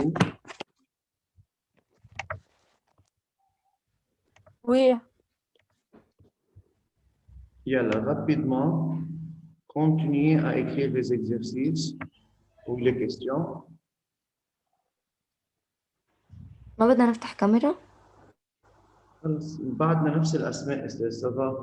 vous? Oui. Yalla, rapidement, continuez à écrire les exercices ou les questions. ما بدنا نفتح كاميرا؟ خلص بعدنا نفس الأسماء أستاذ صباح.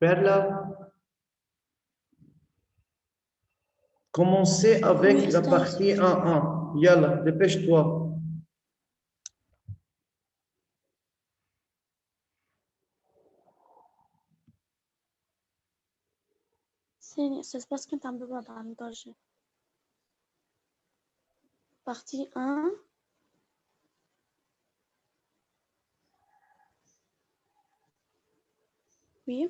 Perla, commencez avec Oui, la Ustaz. partie 1-1. Yalla, dépêche-toi. ثانية أستاذ بس كنت عم ببعد عن الضجة. Partie 1. Oui.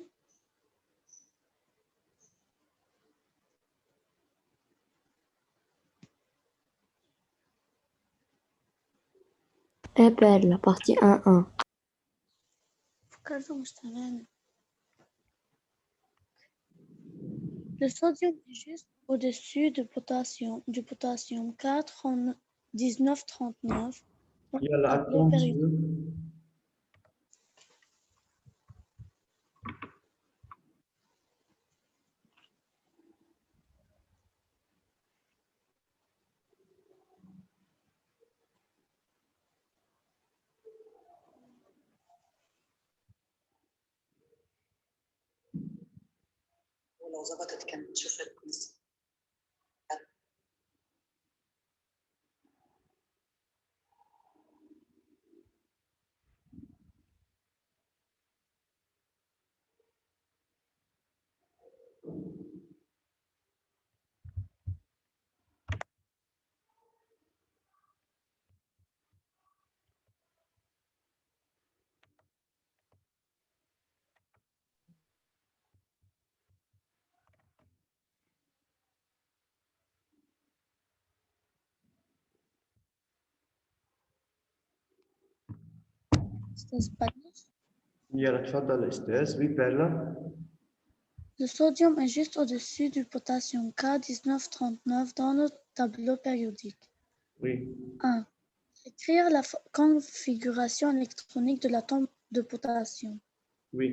la partie 1-1. فكرته مش تمام. Le sodium est juste au-dessus du potassium K1939 dans le Yalla, tableau périodique. attention. ولو ظبطت كانت تشوف الكنيسة. أستاذ بلش. Yalla, تفضل أستاذ. Oui, Perla. Le sodium est juste au-dessus du potassium K1939 dans le tableau périodique. Oui. 1. Écrire la configuration électronique de l'atome de potassium. Oui.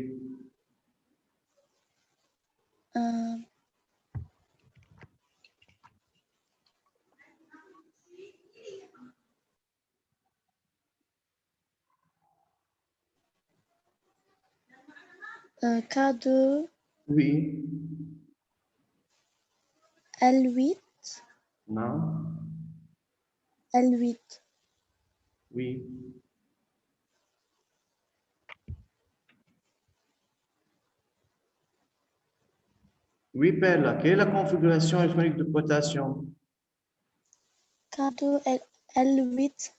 K2, Oui. L8, Non. L8. Oui. Oui, Perla. Quelle est la configuration électronique de potassium? K2, L8.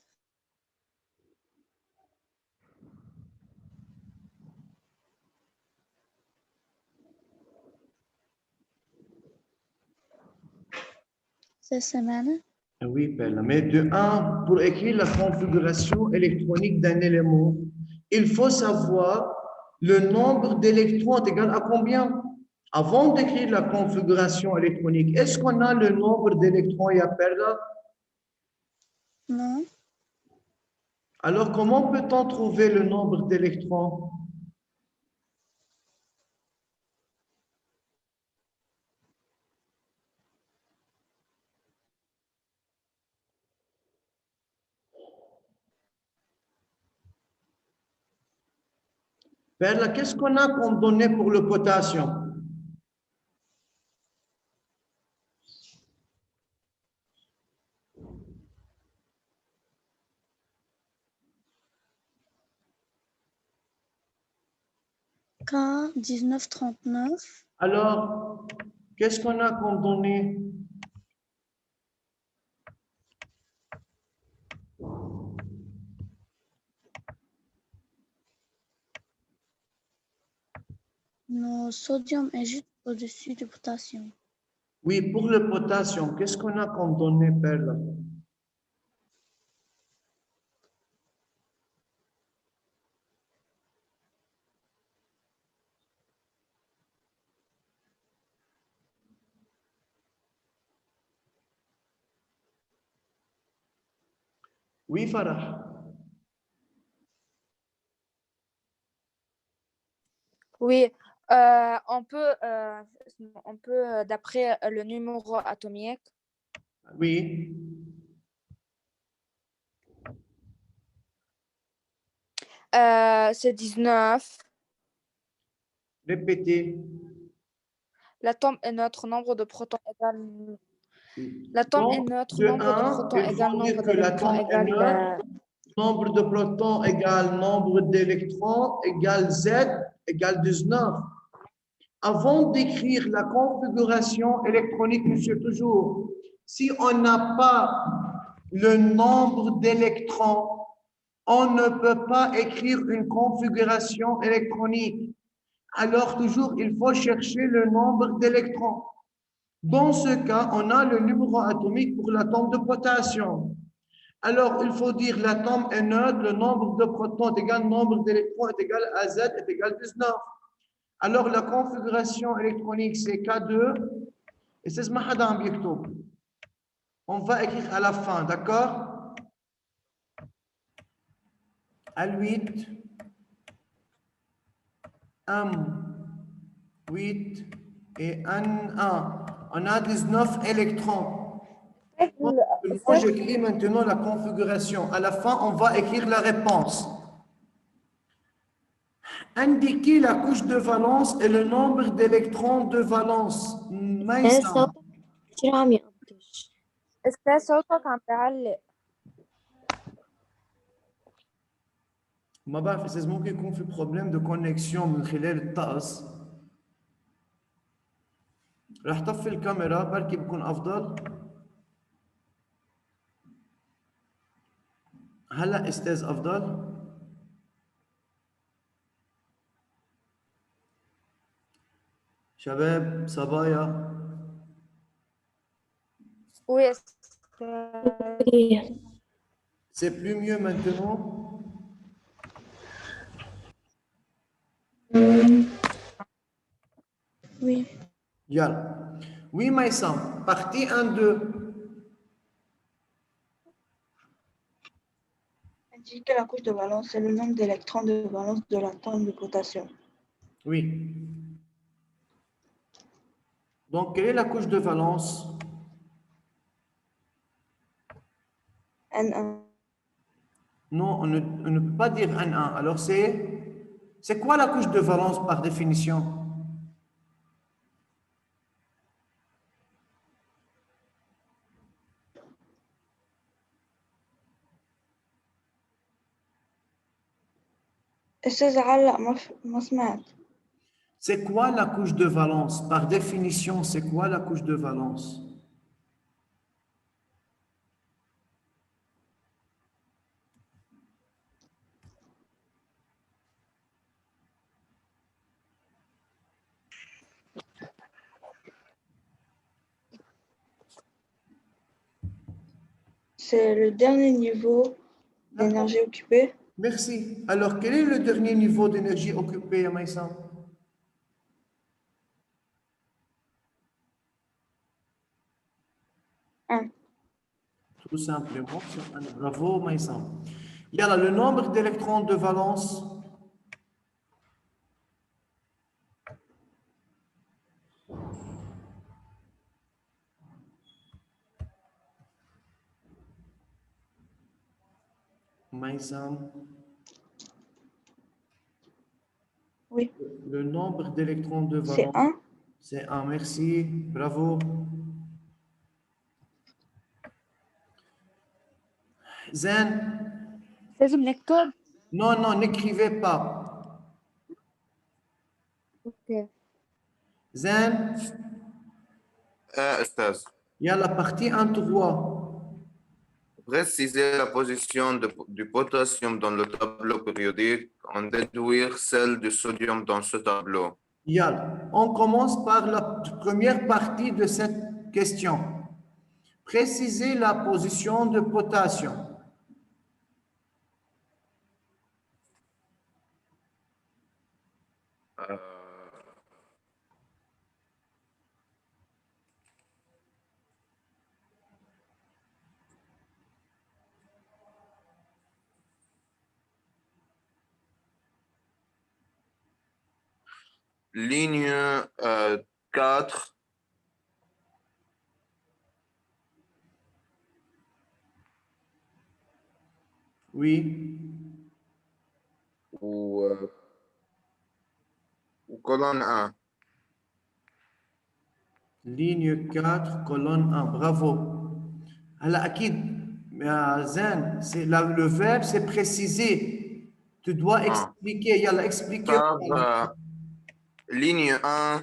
C'est semaine. Oui, Perla. Mais de 1, pour écrire la configuration électronique d'un élément, il faut savoir le nombre d'électrons est égal à combien? Avant d'écrire la configuration électronique, est-ce qu'on a le nombre d'électrons, ya Perla? Non. Alors, comment peut-on trouver le nombre d'électrons? Perla, qu'est-ce qu'on a comme données pour le potassium? K 1939. Alors, qu'est-ce qu'on a comme données? Le sodium est juste au-dessus du potassium. Oui, pour le potassium, qu'est-ce qu'on a comme données, Perla? Oui, Farah. Oui, on peut d'après le numéro atomique, Oui, c'est 19. répétez. L'atome est neutre, nombre de protons égale. Oui. L'atome est Donc, neutre, de nombre de 1, protons il égale faut dire nombre que d'électrons l'atome est égale. neutre, nombre de protons égale nombre d'électrons égale Z égale 19. Avant d'écrire la configuration électronique, monsieur, toujours, si on n'a pas le nombre d'électrons, on ne peut pas écrire une configuration électronique. Alors, toujours, il faut chercher le nombre d'électrons. Dans ce cas, on a le numéro atomique pour l'atome de potassium. Alors, il faut dire l'atome est neutre, le nombre de protons est égal, le nombre d'électrons est égal à Z est égal à 19. Alors, la configuration électronique, c'est K2. Et c'est ce que on va écrire à la fin, d'accord? Al8, M8 et N1. On a 19 électrons. Donc, moi, j'écris maintenant la configuration. À la fin, on va écrire la réponse. Indiquer la couche de valence et le nombre d'électrons de valence. Maïssa. صوتك كتير عم يقطش. أستاذ صوتك عم تعلق. ما بعرف إذا ممكن يكون في بروبليم دو كونكسيون من خلال الطقس. رح طفي الكاميرا بركي بكون أفضل. هلا أستاذ أفضل. شباب صبايا. Oui, أستاذ. C'est plus mieux maintenant? Oui. Yalla. Oui, Maïssa. Partie 1-2. Indiquer la couche de valence et le nombre d'électrons de valence de l'atome de potassium. Oui. Donc, quelle est la couche de valence? N1. Non, on ne peut pas dire N1. Alors, c'est quoi la couche de valence par définition? أستاذ علق ما سمعت. C'est quoi la couche de valence? Par définition, c'est quoi la couche de valence? C'est le dernier niveau d'énergie occupée. Merci. Alors, quel est le dernier niveau d'énergie occupé, Maïssa? Un. Tout simplement, c'est un. Bravo, Maïssa. Il y a là le nombre d'électrons de valence. Maïssa. Oui. Le nombre d'électrons de C'est valence. 1. C'est 1. Merci. Bravo. Zen. لازم نكتب. Non, non, n'écrivez pas. Zen, أستاذ. il y a la partie 1-3. Préciser la position du potassium dans le tableau périodique, en déduire celle du sodium dans ce tableau. Yalla. On commence par la première partie de cette question. Préciser la position de potassium. Euh, Ligne 4. Oui. Ou colonne 1. Ligne 4, colonne 1. Bravo. Alors, Akid, Zen, le verbe, c'est préciser. Tu dois expliquer. Yalla, expliquer. Car ligne 1,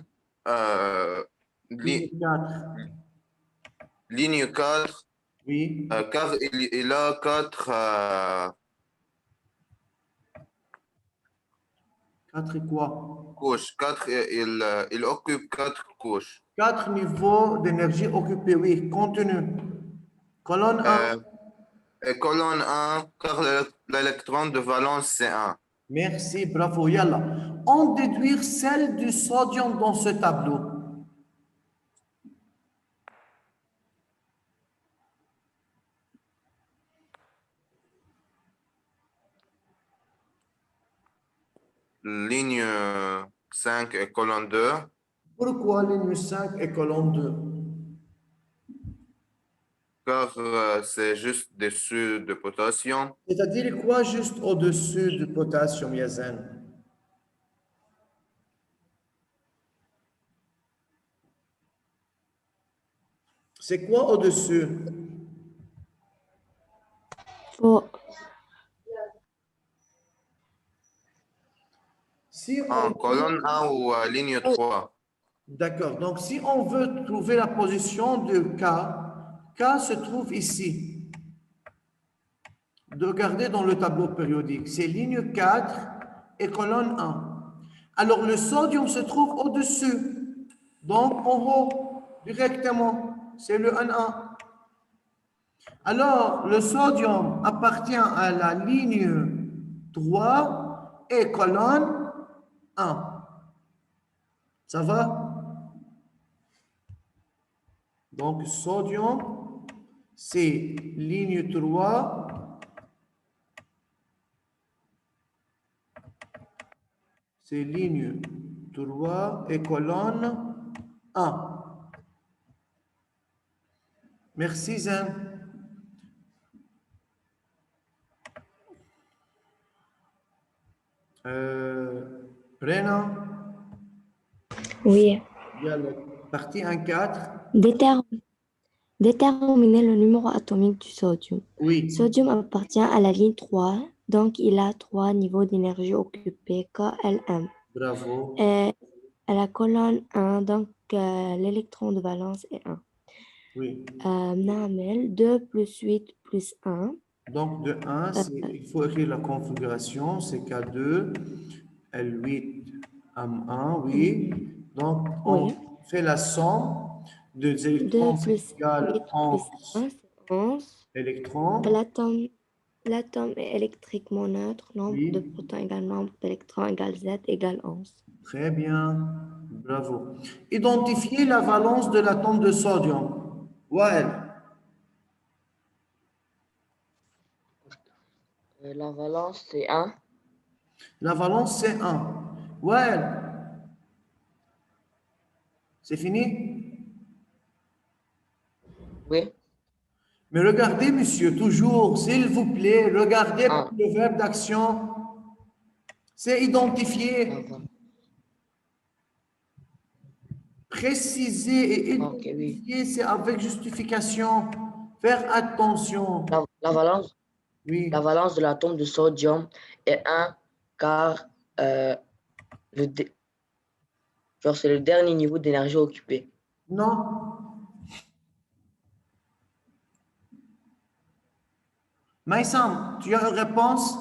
Ligne 4. ligne 4, Oui. car il a 4 4 et quoi? couches. Il occupe 4 couches. 4 niveaux d'énergie occupés. Oui, continue. Colonne 1. Et colonne 1, car l'électron de valence c'est 1. Merci, bravo. Yalla. On déduire celle du sodium dans ce tableau. Ligne 5 et colonne 2. Pourquoi ligne 5 et colonne 2? Car c'est juste dessus de potassium. C'est-à-dire quoi juste au-dessus du potassium, Yazen? C'est quoi au-dessus? فوق. Si En on colonne 1 ou ligne 3. D'accord. Donc, si on veut trouver la position de K, K se trouve ici. Regardez dans le tableau périodique. C'est ligne 4 et colonne 1. Alors, le sodium se trouve au-dessus. Donc, en haut, directement. C'est le 1. Alors, le sodium appartient à la ligne 3 et colonne 1. Ça va? Donc, sodium, c'est ligne 3. C'est ligne 3 et colonne 1. Merci, Zen. Brenna, Oui. il y a la partie 1-4. Déterminer le numéro atomique du sodium. Oui, Sodium appartient à la ligne 3, donc il a 3 niveaux d'énergie occupés, KLM. bravo. Et à la colonne 1, donc l'électron de valence est 1. Oui. نعمل 2 plus 8 plus 1. Donc, de 1, il faut écrire la configuration, c'est K2, L8, M1, oui. Donc, on Oui. fait la somme de 2 électrons plus égale 8 plus 1, c'est 11. électrons. L'atome est électriquement neutre. Nombre Oui. de protons égale nombre d'électrons égale Z égale 11. Très bien, bravo. Identifier la valence de l'atome de sodium. Ouais, La valence, c'est 1. la valence c'est 1. Ouais, c'est fini? Oui. Mais regardez, monsieur, toujours, s'il vous plaît, regardez Ah. le verbe d'action. C'est identifier, préciser et Ok, oui. identifier, c'est avec justification. Faire attention. La valence, Oui, la valence de l'atome de sodium est 1 car le Genre, c'est le dernier niveau d'énergie occupé. Non. Maïsam, tu as une réponse?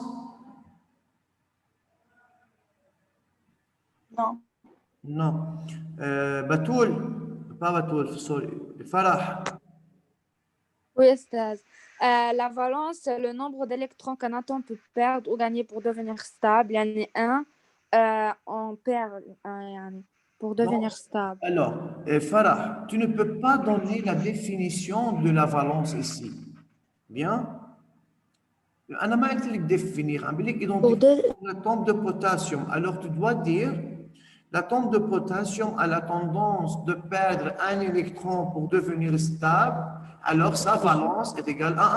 Non. Non. Batoul, pas Batoul, sorry. Farah. Oui, Estaz. La valence, c'est le nombre d'électrons qu'un atome peut perdre ou gagner pour devenir stable. Il y en a un, on perd yani, pour Non. devenir stable. Alors, Farah, tu ne peux pas donner la définition de la valence ici. Bien? أنا ما قلت لك définir, عم بقول لك Pour identifier deux, l'atome de potassium. Alors, tu dois dire l'atome de potassium a la tendance de perdre un électron pour devenir stable. Alors, sa valence est égale à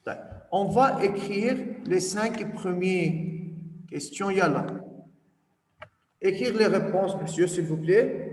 1. On va écrire les 5 premières questions. Yalla. Écrire les réponses, monsieur, s'il vous plaît.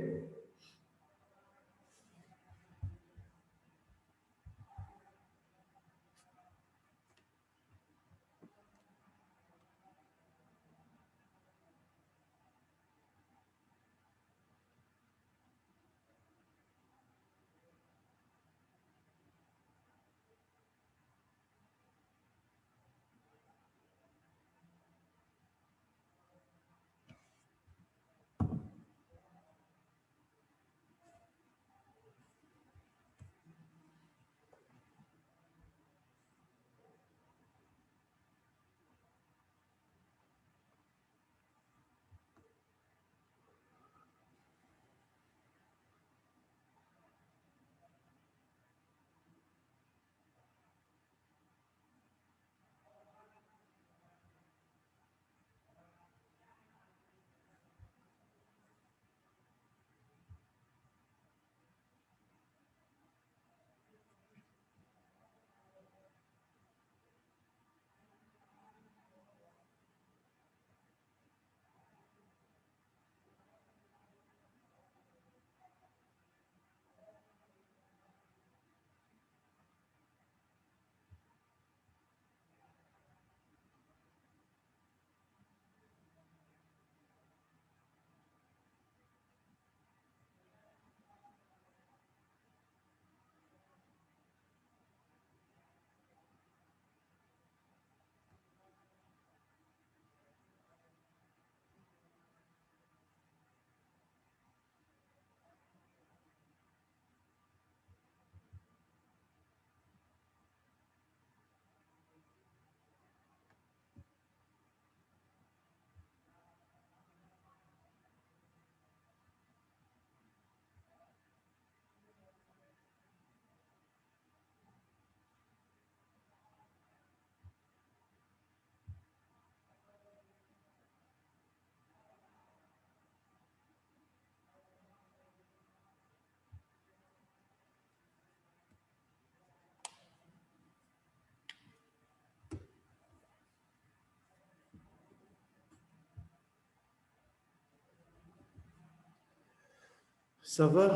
Ça va?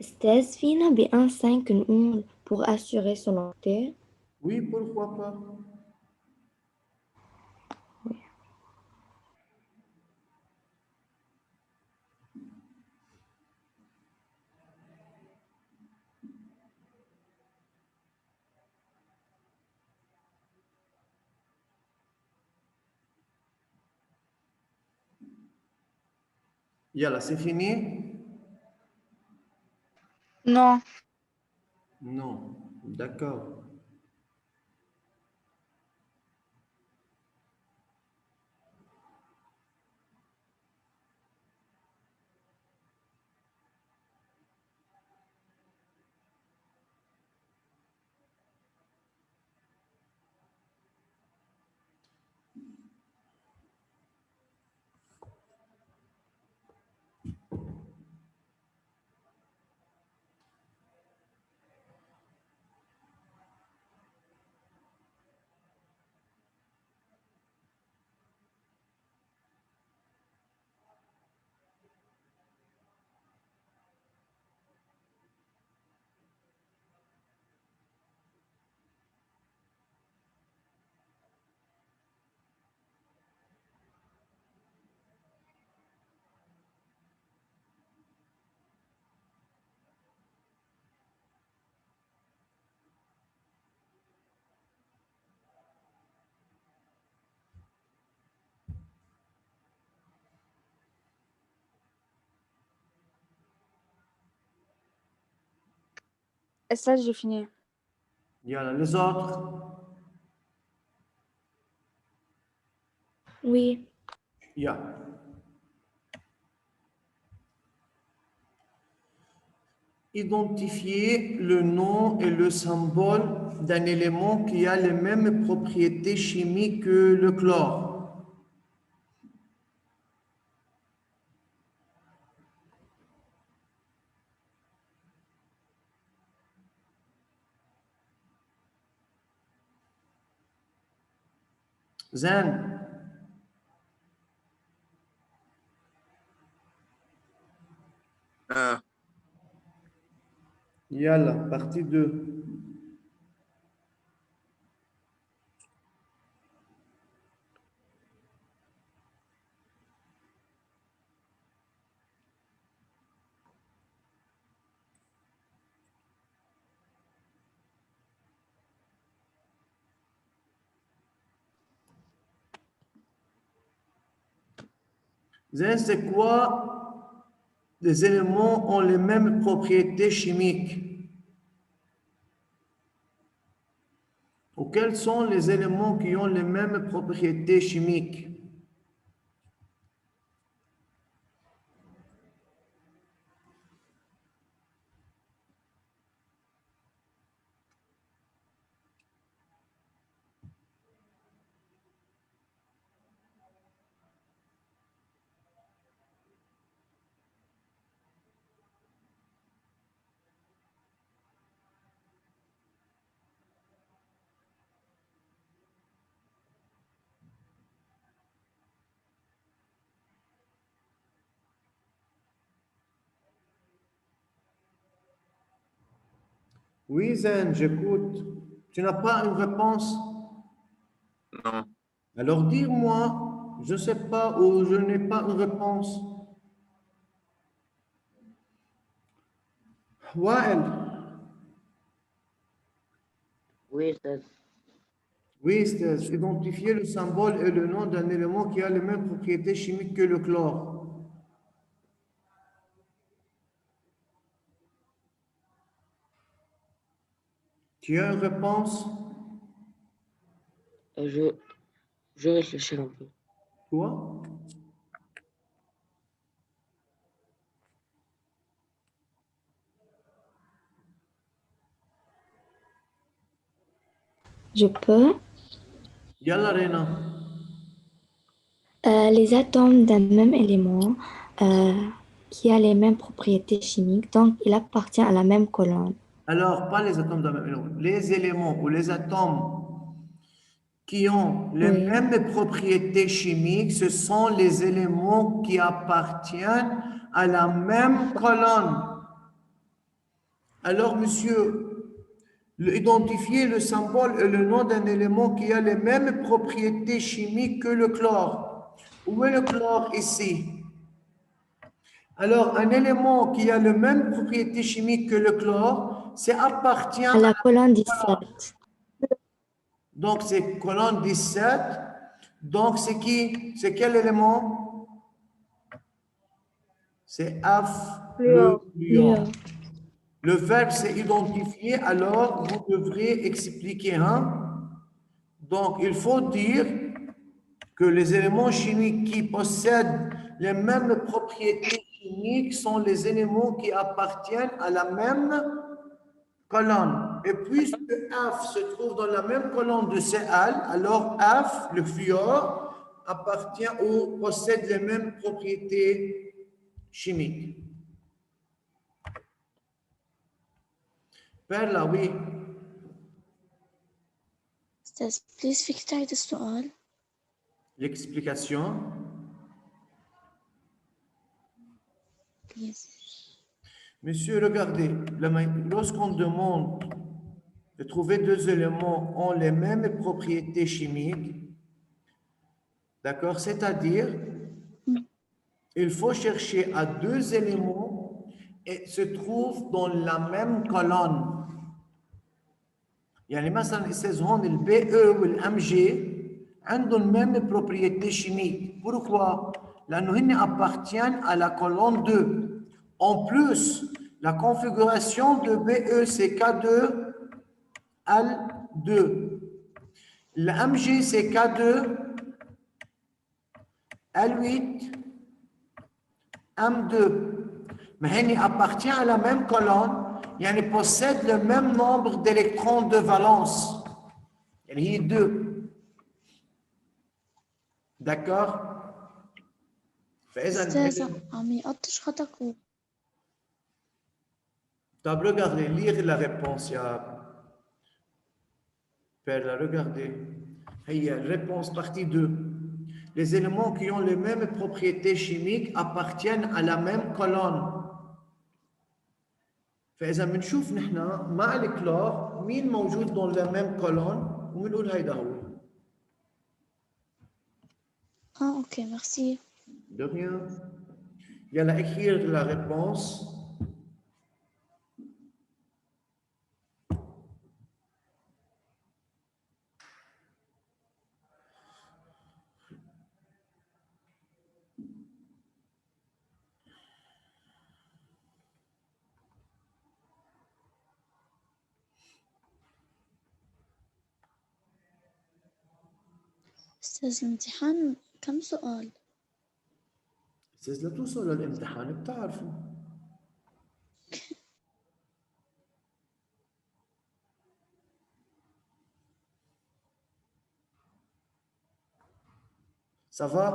Stairs فينا ب 1.5 نقول pour assurer son octet. Oui, pourquoi pas? Yalla, c'est fini? Non. Non. D'accord. Et ça, j'ai fini. Yalla, les autres. Oui. Yeah. Identifier le nom et le symbole d'un élément qui a les mêmes propriétés chimiques que le chlore. Zen. Ah, Yalla, partie 2. Zen, c'est quoi les éléments ont les mêmes propriétés chimiques? Ou quels sont les éléments qui ont les mêmes propriétés chimiques? Oui, Zen, j'écoute. Tu n'as pas une réponse? non. Alors dis-moi, je ne sais pas ou je n'ai pas une réponse. Wael, Oui, Ustaz. oui, c'est identifier le symbole et le nom d'un élément qui a les mêmes propriétés chimiques que le chlore. Tu as une réponse? Je vais réfléchir un peu. Quoi? Je peux. Yalla, Rena. Les atomes d'un même élément qui a les mêmes propriétés chimiques, donc il appartient à la même colonne. Alors, pas les atomes d'un même élément. Les éléments ou les atomes qui ont les Oui. mêmes propriétés chimiques, ce sont les éléments qui appartiennent à la même colonne. Alors, monsieur, identifier le symbole et le nom d'un élément qui a les mêmes propriétés chimiques que le chlore. Où est le chlore ici? Alors, un élément qui a les mêmes propriétés chimiques que le chlore, ça appartient À la colonne 17. Donc, c'est colonne 17. Donc, c'est qui? C'est quel élément? C'est F, le fluor. Le verbe, c'est identifier. Alors, vous devrez expliquer. Hein? Donc, il faut dire que les éléments chimiques qui possèdent les mêmes propriétés chimiques sont les éléments qui appartiennent à la même colonne. Et puisque F se trouve dans la même colonne de Cl, alors F, le fluor, appartient ou possède les mêmes propriétés chimiques. Perla, oui. أستاذ بليز فيك تعيد السؤال؟ L'explication. بليز. Monsieur, regardez, lorsqu'on demande de trouver deux éléments ont les mêmes propriétés chimiques, d'accord, c'est-à-dire, il faut chercher à deux éléments et se trouvent dans la même colonne. يعني مثلا الاستاذ هون البي او والام جي عندهم même propriété chimique. Pourquoi? لانه هن appartiennent à la colonne 2. En plus, La configuration de BE, c'est K2, L2. Le MG, c'est K2, L8, M2. Mais il appartient à la même colonne, il possède le même nombre d'électrons de valence. Il y a 2. D'accord? أستاذ عم يقطش خطك طب regardez, lire la réponse, Perla, regardez. Il y a réponse partie 2. Les éléments qui ont les mêmes propriétés chimiques appartiennent à la même colonne. فإذا بنشوف نحن مع الكلور مين موجود dans la même colonne وبنقول هيدا هو. ok, merci. De rien. Il y a à écrire la réponse. أستاذ الامتحان كم سؤال؟ لا توصلوا للامتحان بتعرفوا. Ça va?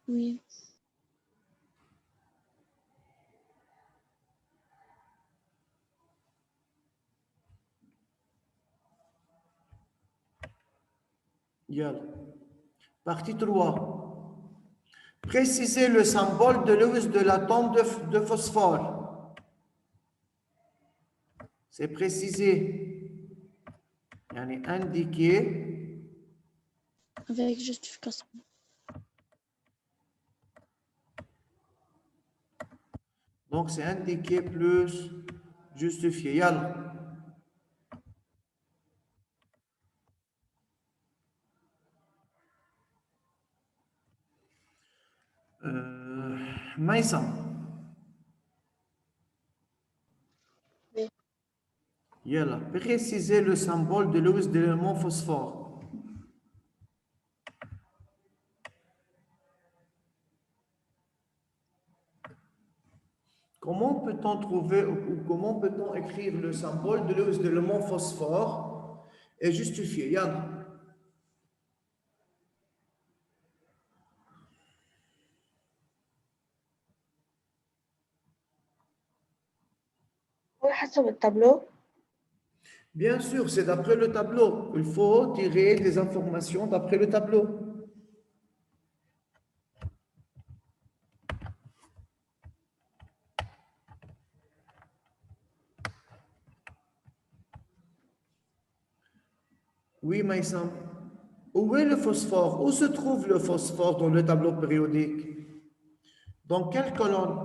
Oui. Yalla. Partie 3. Précisez le symbole de Lewis de l'atome de phosphore. C'est précisé. Indiqué. Avec justification. Donc, c'est indiqué plus justifié. Yalla. Maïsa. Oui. Yalla. Précisez le symbole de Lewis de l'élément phosphore. Comment peut-on trouver ou comment peut-on écrire le symbole de Lewis de l'élément phosphore et justifier? Yalla. هو حسب التابلو. Bien sûr, c'est d'après le tableau. Il faut tirer des informations d'après le tableau. Oui, Maïsam. Où est le phosphore? Où se trouve le phosphore dans le tableau périodique? Dans quelle colonne?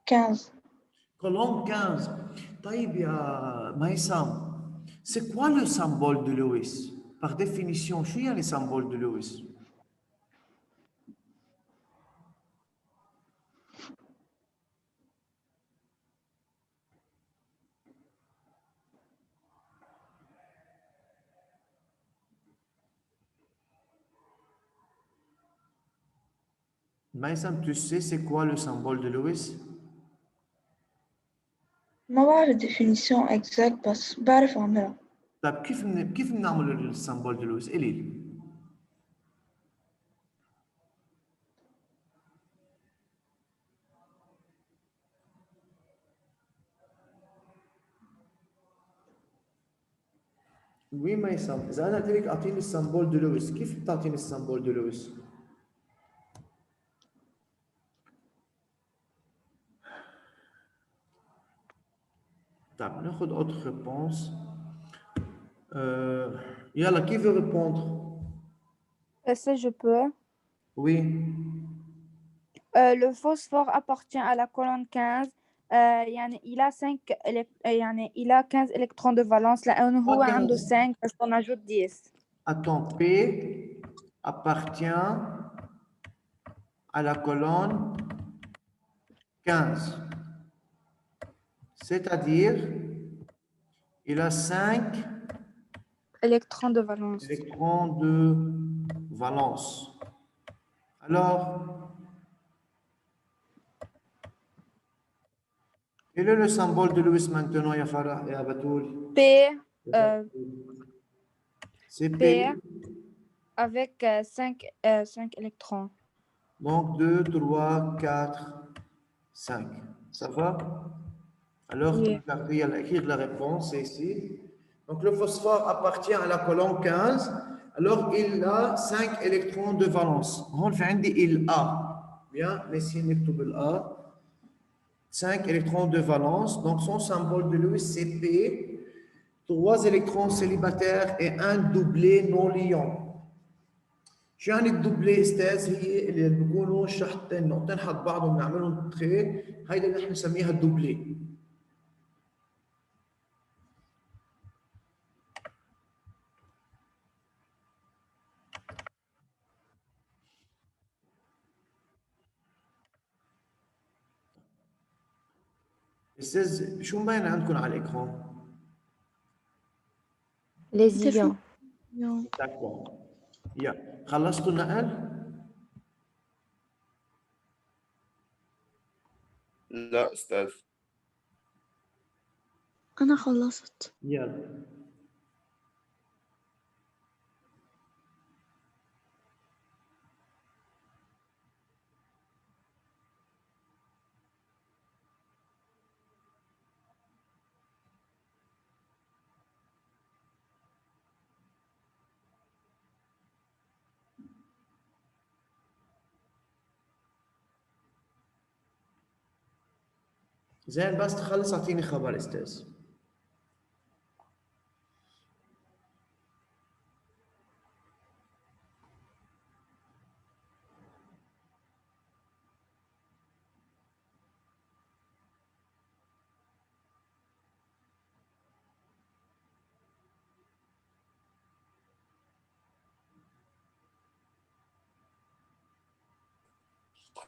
15. Colonne 15. Taïb, ya Maïsam. C'est quoi le symbole de Lewis? Par définition, je suis les symboles de Lewis. Maïsam, tu sais c'est quoi le symbole de Lewis? ما بعرف الديفينيسيون exact بس بعرف أعملها. طيب كيف بنعمل السمبول de Lewis؟ قولي لي. Oui, Maïsam. إذا أنا قلت لك أعطيني السمبول de Lewis، كيف بتعطيني السمبول de Lewis؟ طيب ناخذ autre réponse. Yalla, qui veut répondre? Ça, je peux. Oui. Le phosphore appartient à la colonne 15. il a 5 il a 15 électrons de valence. لأنه هو عنده 5 بس on ajoute 10. Attends, P. appartient à la colonne 15. C'est-à-dire, il a 5 électrons de valence. électrons de valence. Alors, quel est le symbole de Lewis maintenant, ya Farah et Abatoul? P, C'est P. P avec 5 électrons. Donc 2, 3, 4, 5. Ça va? Alors, Oui. il y a écrire la réponse, c'est ici. Donc le phosphore appartient à la colonne 15. Alors il a 5 électrons de valence. هون في عندي il a. Bien, laissez نكتب ال A. 5 électrons de valence. Donc son symbole de Lewis, c'est P. 3 électrons célibataires et un doublé non liant. شو يعني الدوبلي استاذ؟ هي اللي بيكونوا شحطين نقطتين حد بعضهم بنعملهم تخي، هيدا اللي نحن بنسميها الدوبلي. استاذ شو مبين عندكم على الاكران؟ Les ions. D'accord. يا خلصتوا النقل؟ لا أستاذ. أنا خلصت. يلا. زين بس تخلص اعطيني خبر استاذ.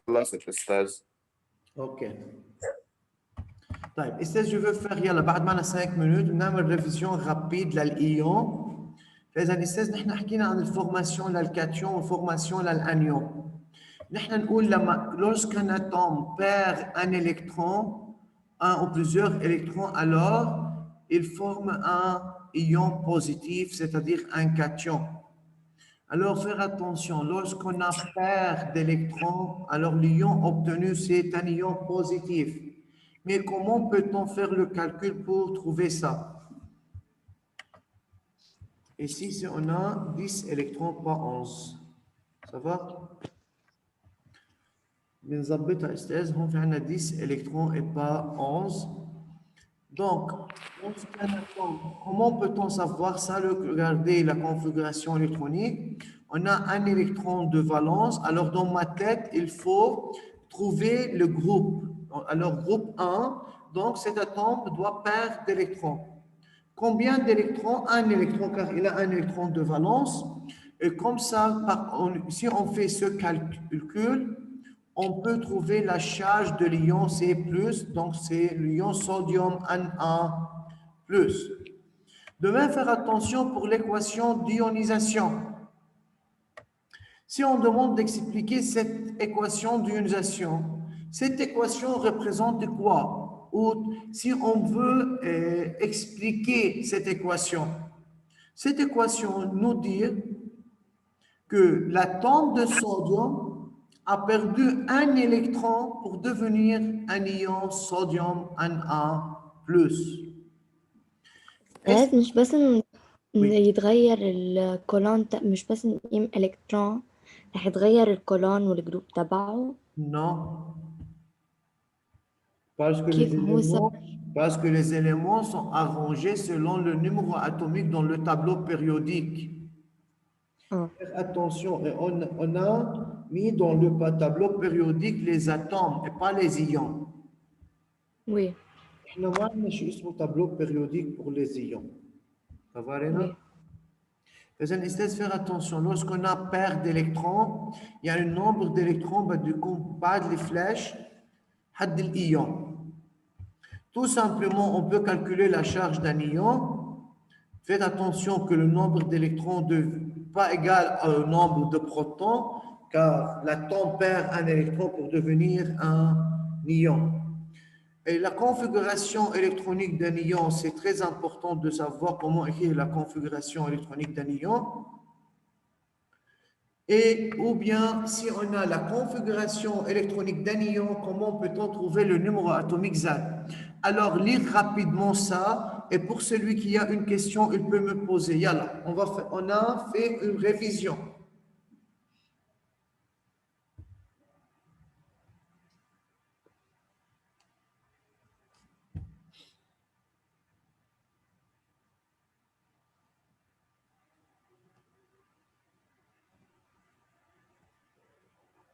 خلصت أستاذ. اوكي. طيب استاذ je veux faire يلا بعد معنا 5 minutes نعمل ريفيزيون رابيد للايون. فاذا استاذ نحن حكينا عن الفورماسيون للكاتيون والفورماسيون للانيون. نحن نقول لما lorsqu'un atome perd un électron, un ou plusieurs électrons, alors il forme un ion positif, c'est-à-dire un cation. Alors, faire attention, lorsqu'on a paire d'électrons, alors l'ion obtenu, c'est un ion positif. Mais comment peut-on faire le calcul pour trouver ça? Ici, si on a 10 électrons, pas 11. Ça va? بنظبطها استاذ هون في عندنا 10 électrons et pas 11. Donc, comment peut-on savoir ça? Regardez la configuration électronique. On a un électron de valence. Alors, dans ma tête, il faut trouver le groupe. Alors, groupe 1, donc cet atome doit perdre d'électrons. Combien d'électrons? Un électron, car il a un électron de valence. Et comme ça, si on fait ce calcul, on peut trouver la charge de l'ion C+, donc c'est l'ion sodium Na+. De même, faire attention pour l'équation d'ionisation. Si on demande d'expliquer cette équation d'ionisation, cette équation représente quoi? Ou si on veut expliquer cette équation nous dit que l'atome de sodium a perdu un électron pour devenir un ion sodium Na+. عاد مش بس إن يتغير الكولون مش بس نقيم إلكترون رح يتغير الكولون والجروب تبعه. Non. Parce que les éléments sont arrangés selon le numéro atomique dans le tableau périodique. Attention, on a mis dans le tableau périodique les atomes et pas les ions. Oui. احنا ما عندنا شيء اسمه tableau périodique pour les ions. Ça va, Rena? Les anesthèses, faire attention. Lorsqu'on a perte d'électrons, il y a un nombre d'électrons, du coup, pas les flèches, had l'ion. Tout simplement, on peut calculer la charge d'un ion. Faites attention que le nombre d'électrons n'est pas égal au nombre de protons, car l'atome perd un électron pour devenir un ion. Et la configuration électronique d'un ion, c'est très important de savoir comment écrire la configuration électronique d'un ion. Et ou bien, si on a la configuration électronique d'un ion, comment peut-on trouver le numéro atomique Z? Alors, lire rapidement ça. Et pour celui qui a une question, il peut me poser. Yalla, on a fait une révision.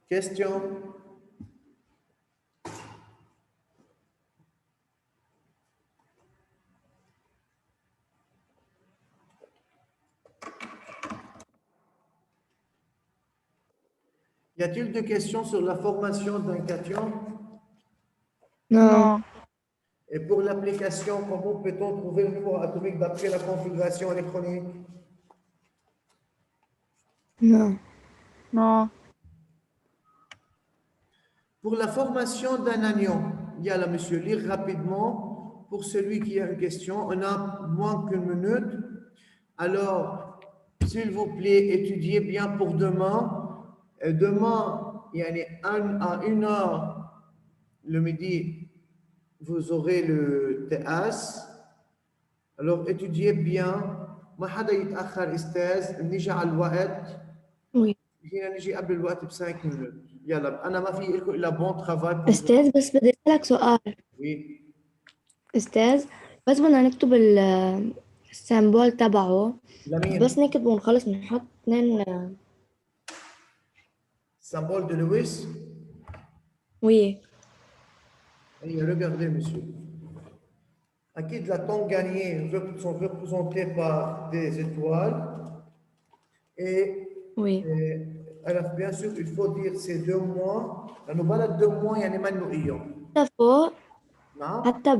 Question? Y a-t-il des questions sur la formation d'un cation? Non. Et pour l'application, comment peut-on trouver le numéro atomique d'après la configuration électronique? Non. Non. Pour la formation d'un anion, il y a là, monsieur, lire rapidement. Pour celui qui a une question, on a moins qu'une minute. Alors, s'il vous plaît, étudiez bien pour demain. Et demain, il y a à 1h le midi, vous aurez le TAS. Alors, étudiez bien. ما حدا يتأخر أستاذ نيجي على الوقت. Oui. فينا نيجي قبل الوقت ب 5 minutes. يلا أنا ما في لكم إلا بون ترافاي. أستاذ بس بدي أسألك سؤال. وي. أستاذ بس بدنا نكتب السامبول تبعه لمين؟ بس نكتب ونخلص نحط 2. Symbole de Lewis. Oui. Et regardez, monsieur. Acquis de la temps gagnée sont représentés par des étoiles. Et, Oui. alors, bien sûr, il faut dire ces 2 mois. Nous voilà 2 mois, il y a des manuels. حتى فوق Non? حتى